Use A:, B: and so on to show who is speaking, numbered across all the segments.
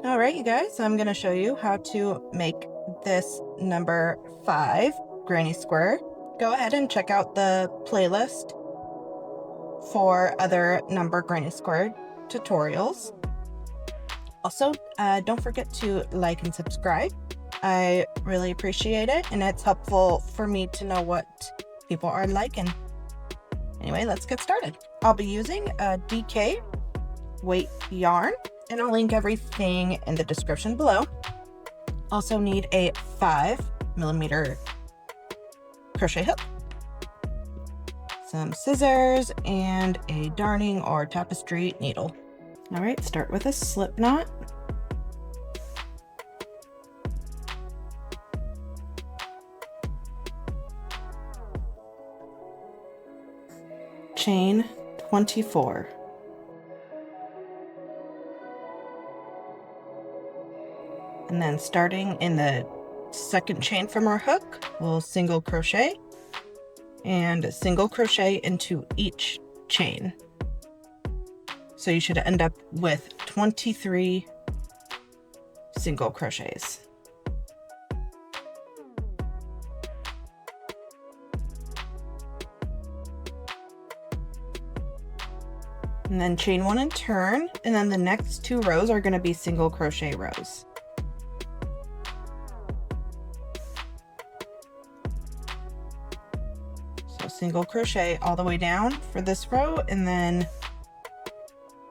A: All right, you guys, so I'm going to show you how to make this number 5 granny square. Go ahead and check out the playlist for other number granny square tutorials. Also, don't forget to like and subscribe. I really appreciate it, and it's helpful for me to know what people are liking. Anyway, let's get started. I'll be using a DK weight yarn, and I'll link everything in the description below. Also need a 5mm crochet hook, some scissors, and a darning or tapestry needle. All right, start with a slip knot. Chain 24. And then starting in the second chain from our hook, we'll single crochet and single crochet into each chain. So you should end up with 23 single crochets. And then chain 1 and turn, and then the next 2 rows are going to be single crochet rows. So single crochet all the way down for this row, and then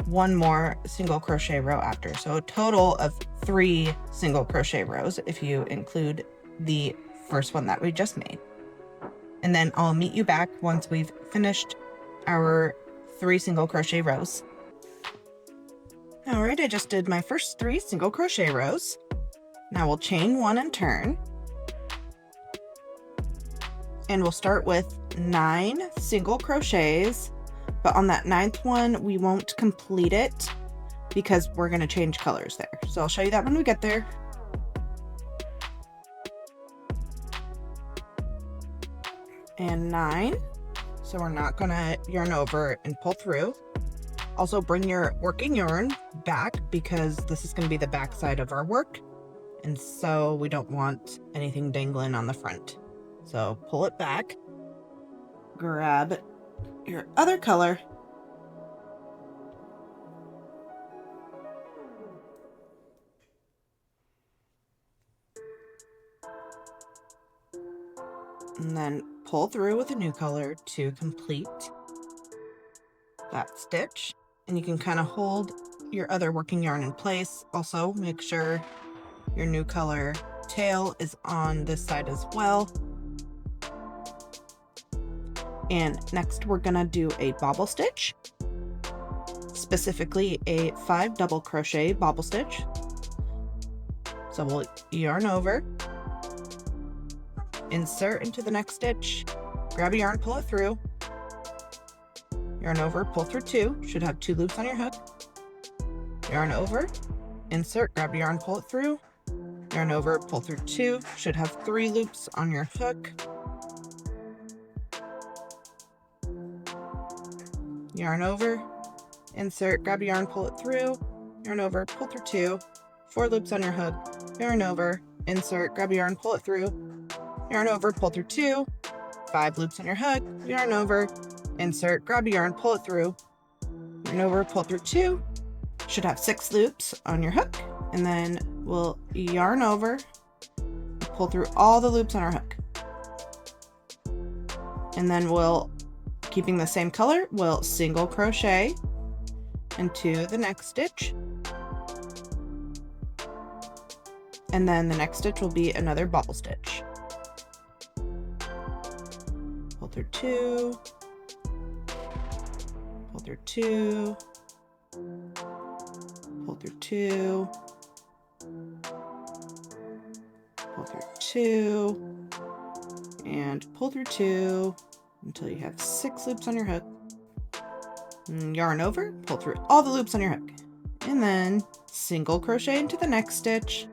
A: 1 more single crochet row after. So a total of 3 single crochet rows if you include the first one that we just made. And then I'll meet you back once we've finished our 3 single crochet rows. All right, I just did my first 3 single crochet rows. Now we'll chain 1 and turn. And we'll start with 9 single crochets, but on that 9th one, we won't complete it because we're going to change colors there. So I'll show you that when we get there. And 9. So we're not going to yarn over and pull through. Also bring your working yarn back because this is going to be the back side of our work. And so we don't want anything dangling on the front. So pull it back, grab your other color, and then pull through with a new color to complete that stitch. And you can kind of hold your other working yarn in place. Also make sure your new color tail is on this side as well. And next we're gonna do a bobble stitch, specifically a 5 double crochet bobble stitch. So we'll yarn over, insert into the next stitch, grab a yarn, pull it through, yarn over, pull through 2, should have 2 loops on your hook, yarn over, insert, grab a yarn, pull it through, yarn over, pull through 2, should have 3 loops on your hook, yarn over, insert, grab a yarn, pull it through, yarn over, pull through 2, 4 loops on your hook, yarn over, insert, grab a yarn, pull it through, yarn over, pull through 2, 5 loops on your hook, yarn over, insert, grab a yarn, pull it through, yarn over, pull through 2, should have 6 loops on your hook, and then we'll yarn over, pull through all the loops on our hook, and then we'll, keeping the same color, we'll single crochet into the next stitch, and then the next stitch will be another bobble stitch. Pull through 2, pull through 2, pull through 2, pull through 2, and pull through 2 until you have 6 loops on your hook. And yarn over, pull through all the loops on your hook, and then single crochet into the next stitch,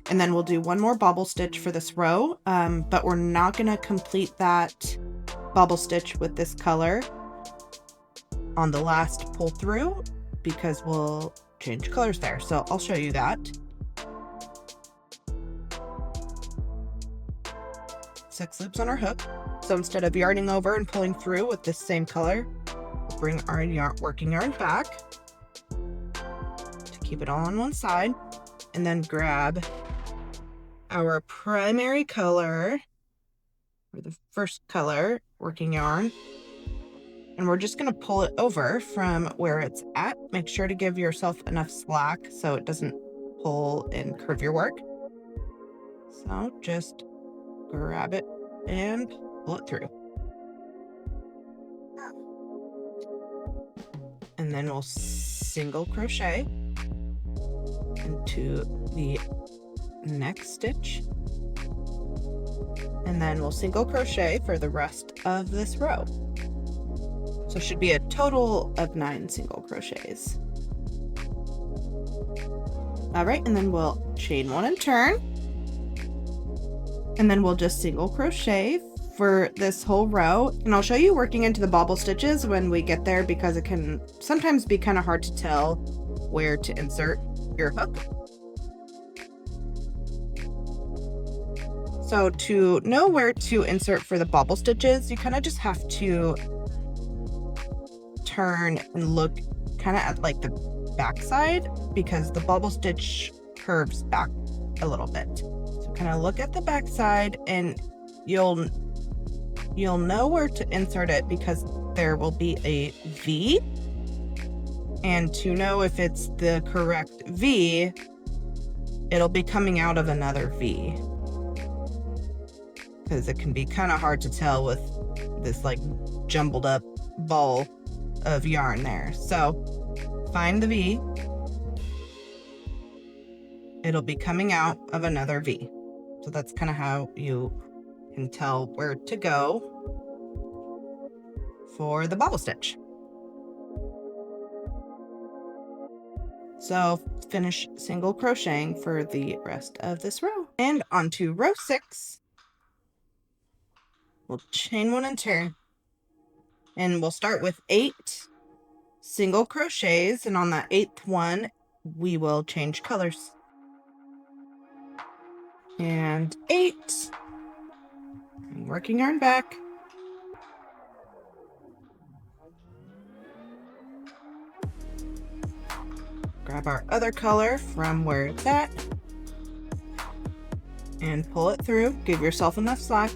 A: and then we'll do 1 more bobble stitch for this row, but we're not going to complete that bobble stitch with this color. on the last pull through because we'll change colors there. So I'll show you that. 6 loops on our hook. So instead of yarning over and pulling through with the same color, we'll bring our working yarn back to keep it all on one side, and then grab our primary color, or the first color, working yarn, and we're just going to pull it over from where it's at. Make sure to give yourself enough slack so it doesn't pull and curve your work. So just grab it and pull it through. And then we'll single crochet into the next stitch. And then we'll single crochet for the rest of this row. So it should be a total of 9 single crochets. All right, and then we'll chain 1 and turn. And then we'll just single crochet for this whole row. And I'll show you working into the bobble stitches when we get there, because it can sometimes be kind of hard to tell where to insert your hook. So to know where to insert for the bobble stitches, you kind of just have to turn and look kind of at like the back side, because the bobble stitch curves back a little bit. So kind of look at the back side and you'll know where to insert it, because there will be a V. And to know if it's the correct V, it'll be coming out of another V, because it can be kind of hard to tell with this like jumbled up ball of yarn there. So find the V, it'll be coming out of another V. So that's kind of how you can tell where to go for the bobble stitch. So finish single crocheting for the rest of this row. And onto row 6, we'll chain 1 and turn. And we'll start with 8 single crochets, and on that 8th one, we will change colors. And 8, and working yarn back. Grab our other color from where it's at and pull it through. Give yourself enough slack.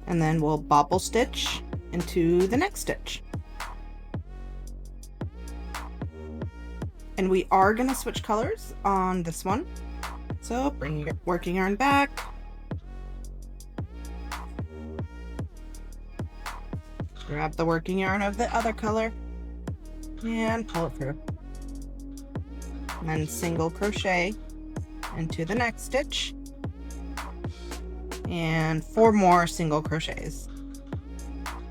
A: And then we'll bobble stitch into the next stitch. And we are going to switch colors on this one. So bring your working yarn back. Grab the working yarn of the other color and pull it through. And then single crochet into the next stitch. And 4 more single crochets.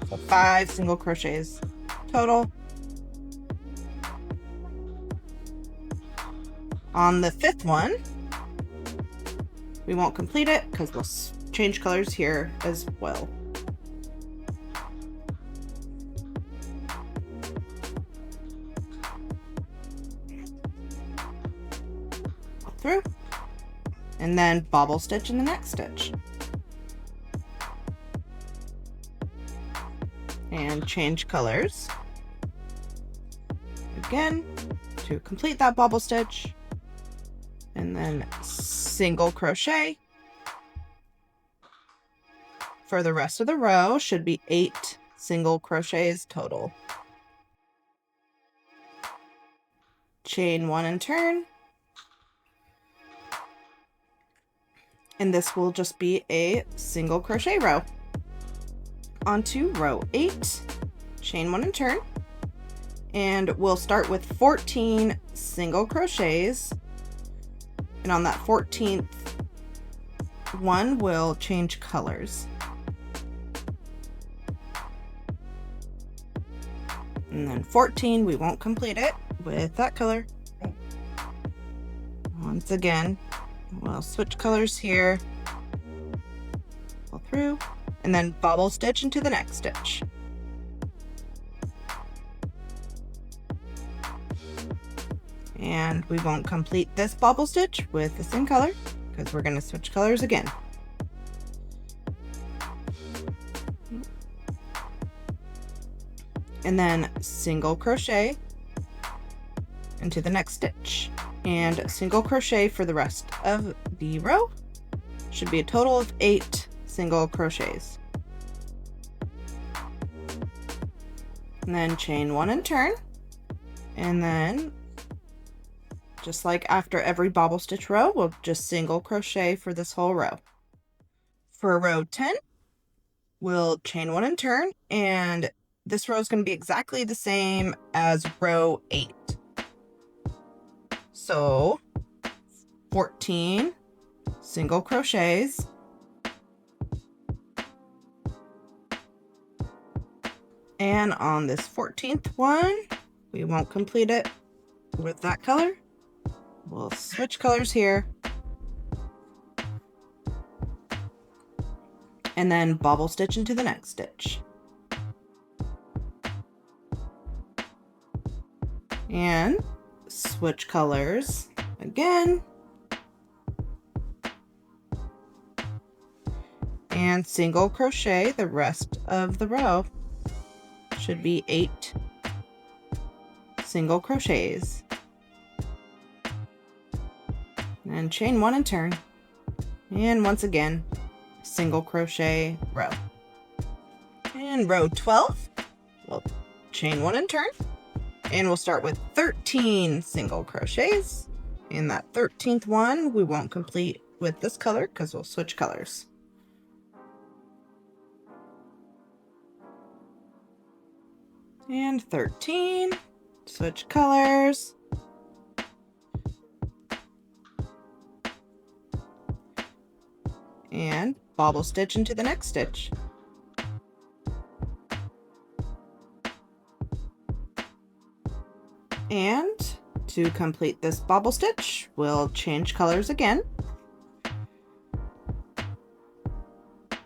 A: So 5 single crochets total. On the 5th one, we won't complete it because we'll change colors here as well. Through, and then bobble stitch in the next stitch. And change colors again to complete that bobble stitch, and then single crochet for the rest of the row. Should be 8 single crochets total. Chain 1 and turn, and this will just be a single crochet row. Onto row 8, chain 1 and turn, and we'll start with 14 single crochets, and on that 14th one we'll change colors. And then 14, we won't complete it with that color. Once again, we'll switch colors here. We'll through, and then bobble stitch into the next stitch. And we won't complete this bobble stitch with the same color because we're going to switch colors again. And then single crochet into the next stitch, and single crochet for the rest of the row. Should be a total of 8 single crochets. And then chain 1 and turn, and then just like after every bobble stitch row, we'll just single crochet for this whole row. For row 10, we'll chain 1 and turn, and this row is going to be exactly the same as row 8. So 14 single crochets, and on this 14th one, we won't complete it with that color. We'll switch colors here, and then bobble stitch into the next stitch. And switch colors again, and single crochet the rest of the row. Should be 8 single crochets, and chain 1 and turn, and once again single crochet row. And row 12, we'll chain 1 and turn, and we'll start with 13 single crochets. In that 13th one, we won't complete with this color because we'll switch colors. And 13, switch colors. And bobble stitch into the next stitch. And to complete this bobble stitch, we'll change colors again.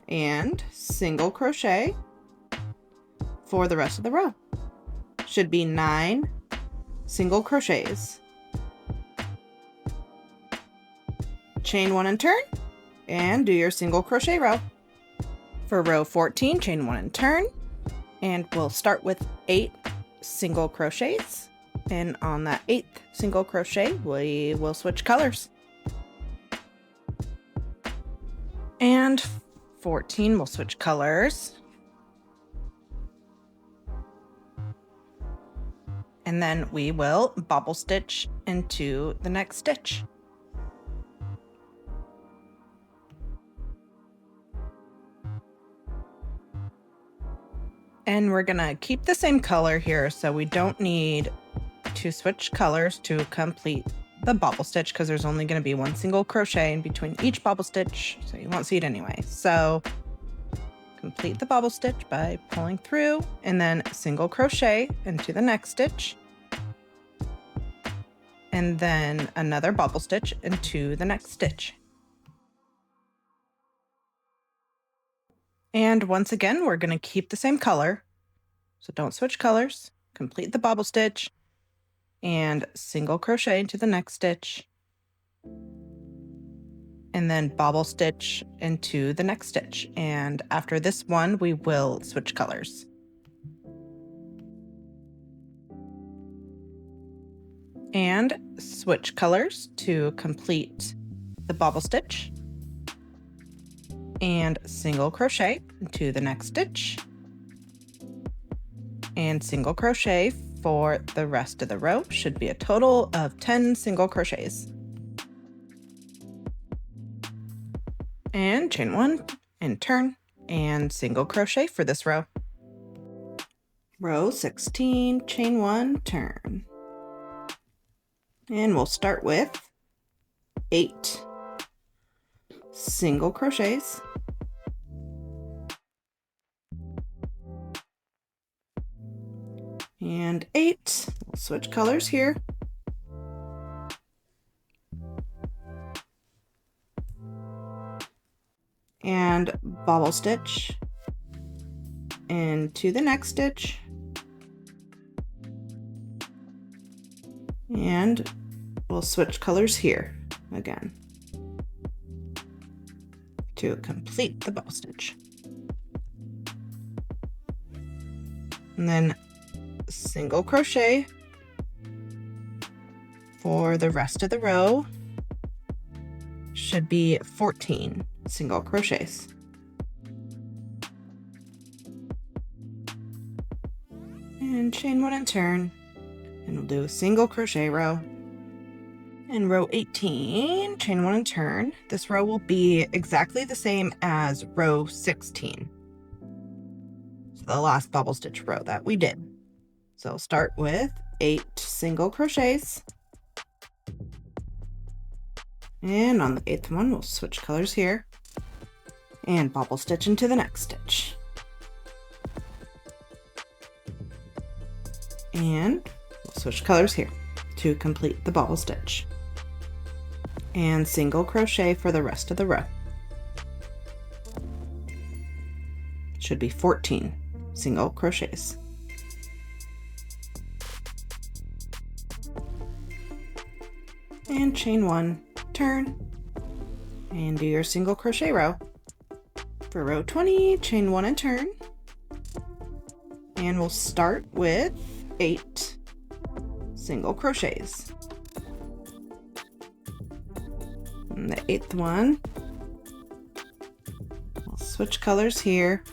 A: And single crochet for the rest of the row. Should be 9 single crochets. Chain 1 and turn, and do your single crochet row. For row 14, chain 1 and turn, and we'll start with 8 single crochets. And on that 8th single crochet, we will switch colors. And 14, we'll switch colors. And then we will bobble stitch into the next stitch. And we're gonna keep the same color here, so we don't need to switch colors to complete the bobble stitch because there's only going to be 1 single crochet in between each bobble stitch, so you won't see it anyway. So complete the bobble stitch by pulling through, and then single crochet into the next stitch, and then another bobble stitch into the next stitch. And once again, we're going to keep the same color, so don't switch colors. Complete the bobble stitch and single crochet into the next stitch, and then bobble stitch into the next stitch. And after this one, we will switch colors. And switch colors to complete the bobble stitch, and single crochet into the next stitch, and single crochet for the rest of the row. Should be a total of 10 single crochets. And chain 1 and turn, and single crochet for this row. Row 16, chain 1, turn. And we'll start with 8 single crochets. And 8, we'll switch colors here. And bobble stitch into the next stitch, and we'll switch colors here again to complete the bobble stitch. And then single crochet for the rest of the row. Should be 14 single crochets. And chain 1 and turn, and we'll do a single crochet row. In row 18, chain 1 and turn. This row will be exactly the same as row 16. So the last bobble stitch row that we did. So start with 8 single crochets. And on the 8th one, we'll switch colors here and bobble stitch into the next stitch. And we'll switch colors here to complete the bobble stitch. And single crochet for the rest of the row. Should be 14 single crochets. And chain 1, turn, and do your single crochet row. For row 20, chain 1 and turn. And we'll start with 8 single crochets. And the 8th one, we'll switch colors here.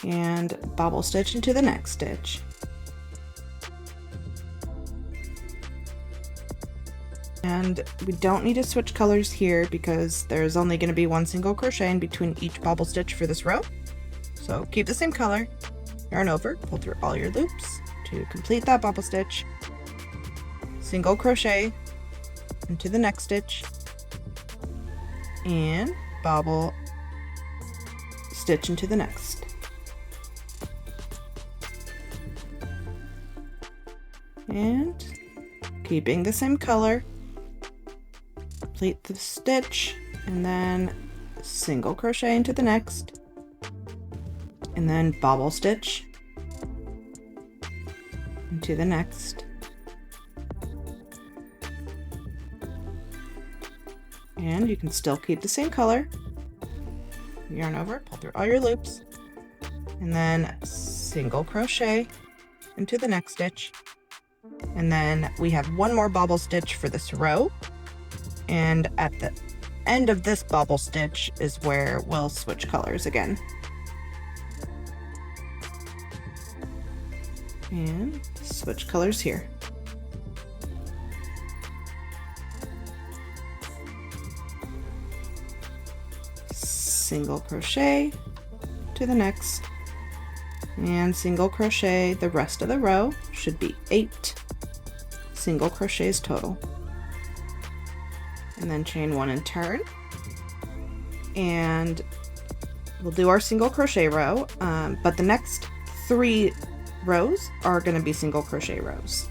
A: And bobble stitch into the next stitch. And we don't need to switch colors here because there's only going to be one single crochet in between each bobble stitch for this row. So keep the same color, yarn over, pull through all your loops to complete that bobble stitch, single crochet into the next stitch, and bobble stitch into the next. And keeping the same color, complete the stitch, and then single crochet into the next, and then bobble stitch into the next, and you can still keep the same color, yarn over, pull through all your loops, and then single crochet into the next stitch. And then we have one more bobble stitch for this row, and at the end of this bobble stitch is where we'll switch colors again. And switch colors here. Single crochet to the next, and single crochet the rest of the row. Should be 8 single crochets total. And then chain 1 and turn, and we'll do our single crochet row, but the next 3 rows are going to be single crochet rows.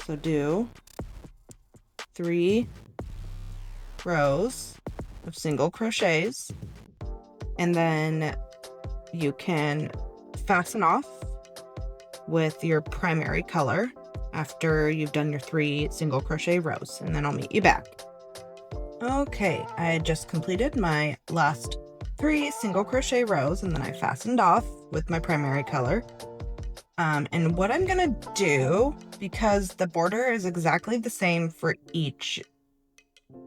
A: So do 3 rows of single crochets, and then you can fasten off with your primary color after you've done your 3 single crochet rows, and then I'll meet you back. Okay, I just completed my last 3 single crochet rows, and then I fastened off with my primary color. And what I'm gonna do, because the border is exactly the same for each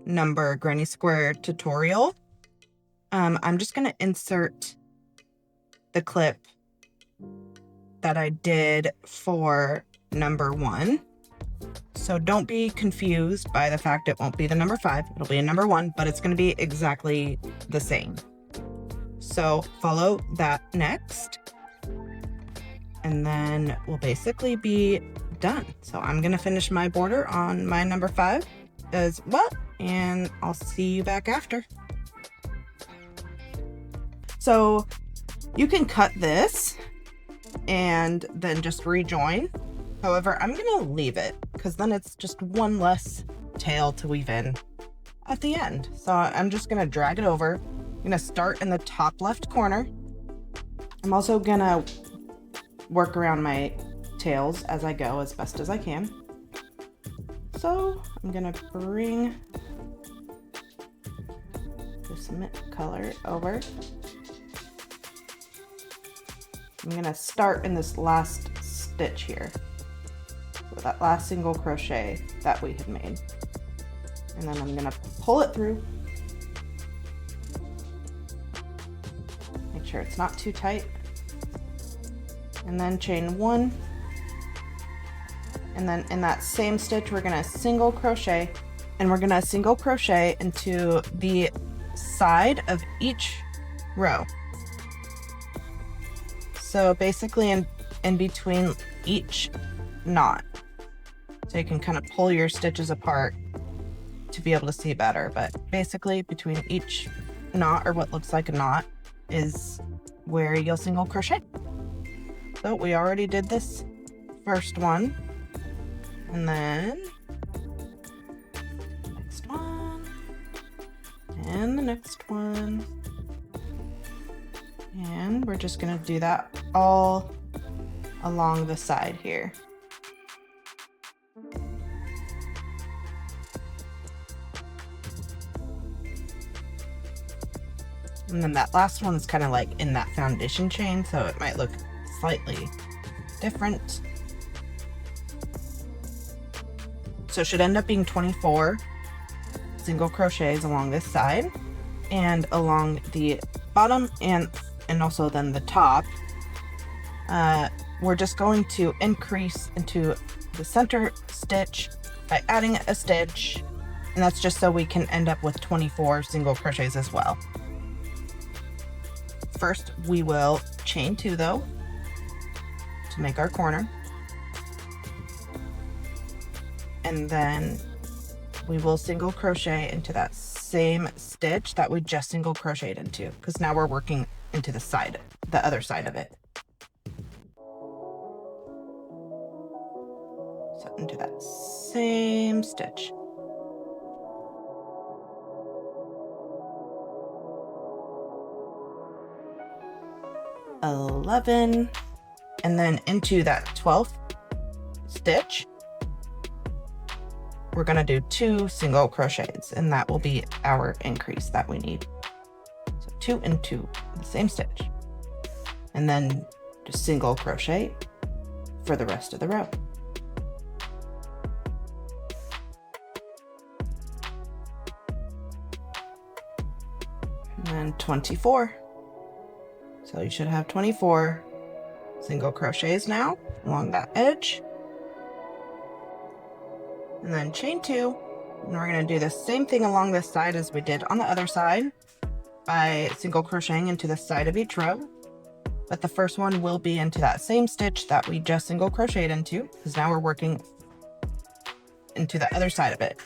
A: number granny square tutorial, I'm just gonna insert the clip that I did for number 1. So don't be confused by the fact it won't be the number 5, it'll be a number 1, but it's gonna be exactly the same. So follow that next, and then we'll basically be done. So I'm gonna finish my border on my number 5 as well, and I'll see you back after. So you can cut this and then just rejoin. However, I'm gonna leave it because then it's just one less tail to weave in at the end. So I'm just gonna drag it over. I'm gonna start in the top left corner. I'm also gonna work around my tails as I go as best as I can. So I'm gonna bring this mint color over. I'm gonna start in this last stitch here. So that last single crochet that we had made. And then I'm gonna pull it through. Make sure it's not too tight. And then chain 1. And then in that same stitch, we're gonna single crochet, and we're gonna single crochet into the side of each row. So basically in between each knot. So you can kind of pull your stitches apart to be able to see better, but basically between each knot, or what looks like a knot, is where you'll single crochet. So we already did this first one, and then next one, and the next one, and we're just gonna do that all along the side here. And then that last one is kind of like in that foundation chain, so it might look slightly different. So it should end up being 24 single crochets along this side, and along the bottom and also then the top. We're just going to increase into the center stitch by adding a stitch, and that's just so we can end up with 24 single crochets as well. First, we will chain 2 though, to make our corner. And then we will single crochet into that same stitch that we just single crocheted into, because now we're working into the side, the other side of it. So into that same stitch. $11, and then into that 12th stitch, we're going to do 2 single crochets, and that will be our increase that we need. So 2 and 2, the same stitch, and then just single crochet for the rest of the row. And then 24. So you should have 24 single crochets now along that edge. And then chain 2, and we're going to do the same thing along this side as we did on the other side by single crocheting into the side of each row. But the first one will be into that same stitch that we just single crocheted into, because now we're working into the other side of it.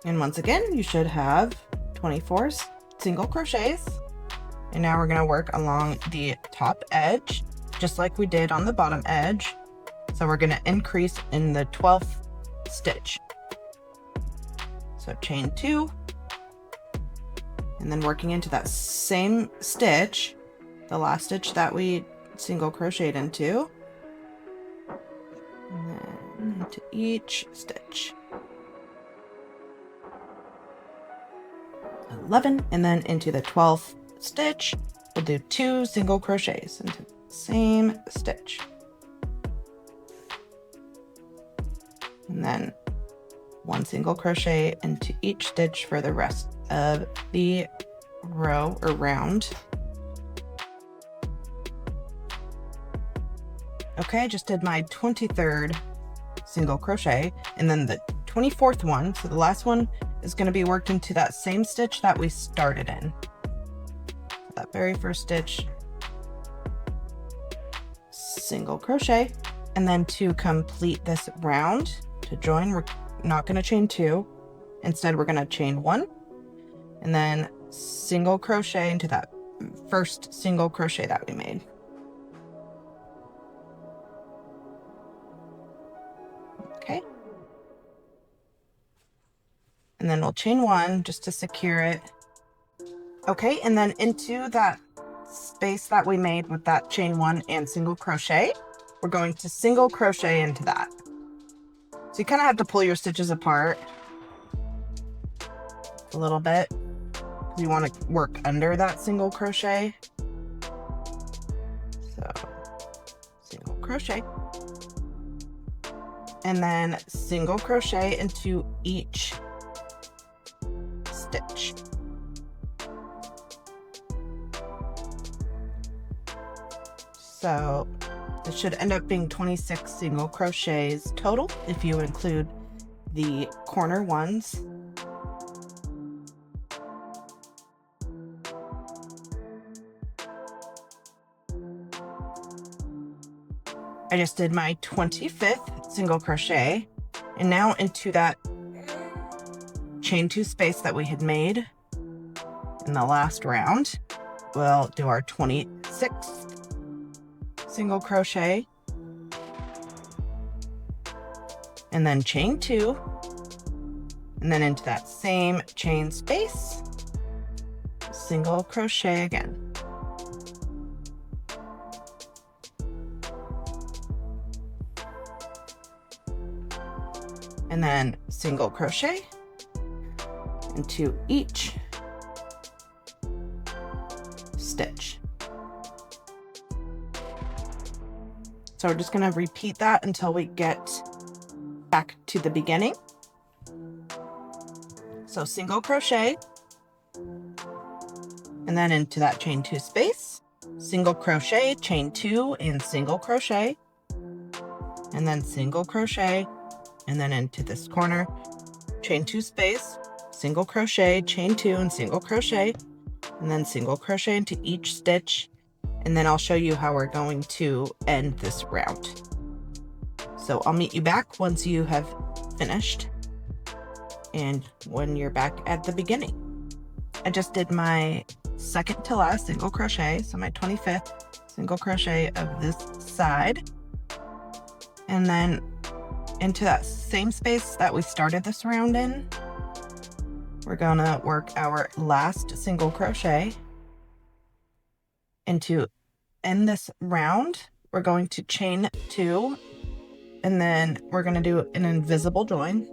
A: And once again, you should have 24 single crochets. And now we're going to work along the top edge, just like we did on the bottom edge. So we're going to increase in the 12th stitch. So chain 2, and then working into that same stitch, the last stitch that we single crocheted into, and then into each stitch. 11, and then into the 12th stitch, we'll do 2 single crochets into the same stitch. And then 1 single crochet into each stitch for the rest of the row or round. Okay, I just did my 23rd single crochet, and then the 24th one, so the last one is going to be worked into that same stitch that we started in. That very first stitch, single crochet, and then to complete this round, to join, we're not going to chain 2. Instead, we're going to chain 1 and then single crochet into that first single crochet that we made. Okay. And then we'll chain 1 just to secure it. Okay, and then into that space that we made with that chain 1 and single crochet, we're going to single crochet into that. So you kind of have to pull your stitches apart a little bit. You want to work under that single crochet. So single crochet. And then single crochet into each stitch. So it should end up being 26 single crochets total if you include the corner ones. I just did my 25th single crochet, and now into that chain 2 space that we had made in the last round, we'll do our 26th single crochet, and then chain 2, and then into that same chain space, single crochet again. And then single crochet into each stitch. So we're just going to repeat that until we get back to the beginning. So single crochet, and then into that chain 2 space, single crochet, chain 2 and single crochet, and then single crochet, and then into this corner, chain 2 space, single crochet, chain 2 and single crochet, and then single crochet into each stitch. And then I'll show you how we're going to end this round. So I'll meet you back once you have finished and when you're back at the beginning. I just did my second to last single crochet, so my 25th single crochet of this side, and then into that same space that we started this round in, we're gonna work our last single crochet. And to end this round, we're going to chain 2, and then we're gonna do an invisible join.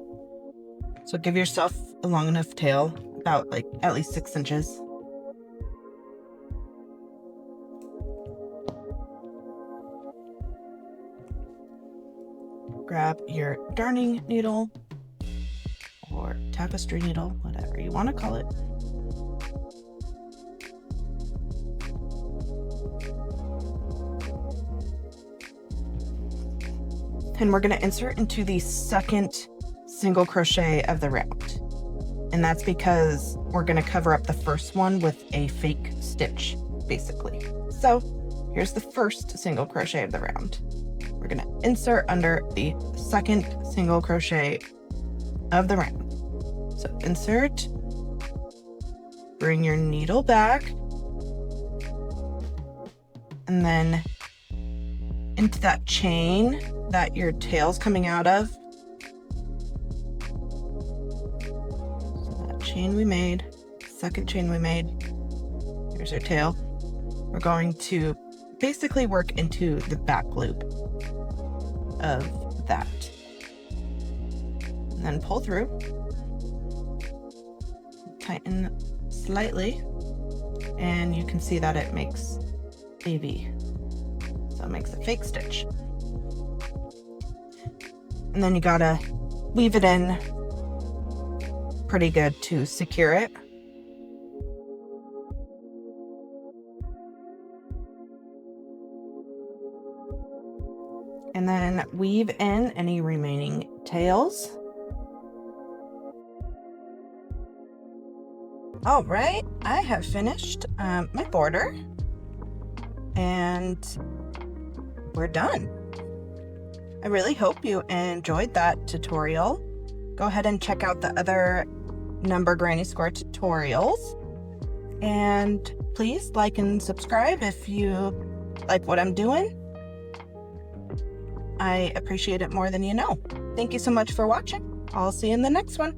A: So give yourself a long enough tail, about like at least 6 inches. Grab your darning needle or tapestry needle, whatever you want to call it. And we're going to insert into the second single crochet of the round. And that's because we're going to cover up the first one with a fake stitch, basically. So here's the first single crochet of the round. We're going to insert under the second single crochet of the round. So insert, bring your needle back, and then into that chain that your tail's coming out of. So that chain we made, second chain we made, here's our tail. We're going to basically work into the back loop of that. And then pull through, tighten slightly, and you can see that it makes a V. So it makes a fake stitch. And then you gotta weave it in pretty good to secure it. And then weave in any remaining tails. All right, I have finished my border and we're done. I really hope you enjoyed that tutorial. Go ahead and check out the other number granny square tutorials. And please like and subscribe if you like what I'm doing. I appreciate it more than you know. Thank you so much for watching. I'll see you in the next one.